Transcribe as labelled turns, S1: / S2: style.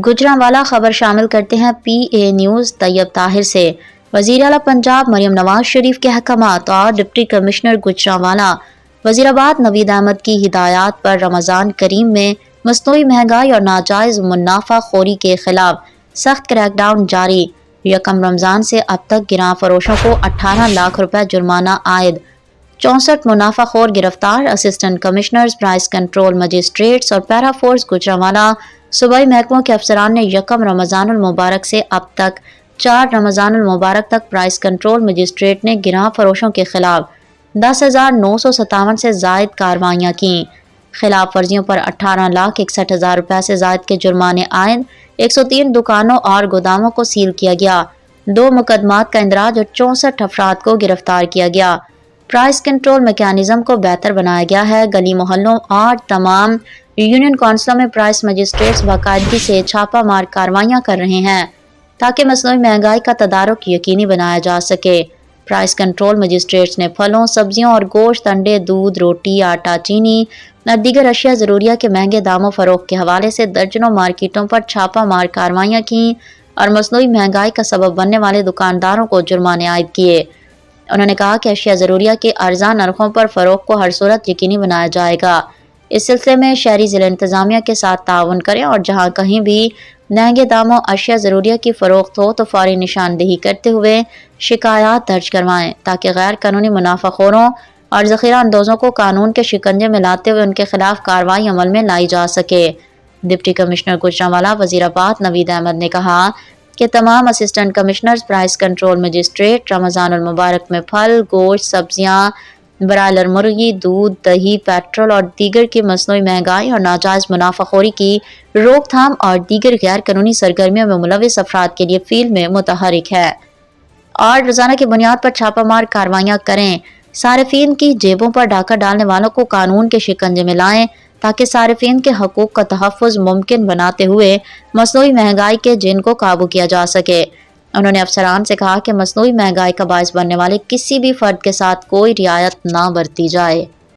S1: گجرانوالہ خبر شامل کرتے ہیں پی اے نیوز طیب طاہر سے۔ وزیر اعلیٰ پنجاب مریم نواز شریف کے احکامات اور ڈپٹی کمشنر گجرانوالہ وزیر آباد نوید احمد کی ہدایات پر رمضان کریم میں مصنوعی مہنگائی اور ناجائز منافع خوری کے خلاف سخت کریک ڈاؤن جاری۔ یکم رمضان سے اب تک گراں فروشوں کو 18 لاکھ روپے جرمانہ عائد، 64 منافع خور گرفتار۔ Assistant commissioners, price control magistrates اور پیرا فورس گجرانوالہ صوبائی محکموں کے افسران نے یکم رمضان المبارک سے اب تک 4 رمضان المبارک تک پرائس کنٹرول مجسٹریٹ نے گراں فروشوں کے خلاف 10,957 سے زائد کارروائیاں کیں۔ خلاف ورزیوں پر 18,61,000 روپے سے زائد کے جرمانے عائد، 103 دکانوں اور گوداموں کو سیل کیا گیا، 2 مقدمات کا اندراج اور 64 افراد کو گرفتار کیا گیا۔ پرائس کنٹرول میکانزم کو بہتر بنایا گیا ہے۔ گلی محلوں اور تمام یونین کونسلوں میں پرائس مجسٹریٹس باقاعدگی سے چھاپہ مار کارروائیاں کر رہے ہیں تاکہ مصنوعی مہنگائی کا تدارک یقینی بنایا جا سکے۔ پرائس کنٹرول مجسٹریٹس نے پھلوں، سبزیوں اور گوشت، انڈے، دودھ، روٹی، آٹا، چینی اور دیگر اشیاء ضروریہ کے مہنگے داموں فروخت کے حوالے سے درجنوں مارکیٹوں پر چھاپہ مار کارروائیاں کیں اور مصنوعی مہنگائی کا سبب بننے والے دکانداروں کو جرمانے عائد کیے۔ انہوں نے کہا کہ اشیاء ضروریہ کے ارزاں نرخوں پر فروخت کو ہر صورت یقینی بنایا جائے گا۔ اس سلسلے میں شہری ضلع انتظامیہ کے ساتھ تعاون کریں اور جہاں کہیں بھی مہنگے داموں اشیاء ضروریہ کی فروخت ہو تو فوری نشاندہی کرتے ہوئے شکایات درج کروائیں تاکہ غیر قانونی منافع خوروں اور ذخیرہ اندوزوں کو قانون کے شکنجے میں لاتے ہوئے ان کے خلاف کارروائی عمل میں لائی جا سکے۔ ڈپٹی کمشنر گجرانوالہ وزیر آباد نوید احمد نے کہا کہ تمام assistant commissioners, price control magistrate رمضان المبارک میں پھل، گوشت، سبزیاں، برائلر مرغی، دودھ، دہی، پیٹرول اور دیگر کی مصنوعی مہنگائی اور ناجائز منافع خوری کی روک تھام اور دیگر غیر قانونی سرگرمیوں میں ملوث افراد کے لیے فیلڈ میں متحرک ہے اور روزانہ کی بنیاد پر چھاپہ مار کارروائیاں کریں۔ صارفین کی جیبوں پر ڈاکہ ڈالنے والوں کو قانون کے شکنجے میں لائیں تاکہ صارفین کے حقوق کا تحفظ ممکن بناتے ہوئے مصنوعی مہنگائی کے جن کو قابو کیا جا سکے۔ انہوں نے افسران سے کہا کہ مصنوعی مہنگائی کا باعث بننے والے کسی بھی فرد کے ساتھ کوئی رعایت نہ برتی جائے۔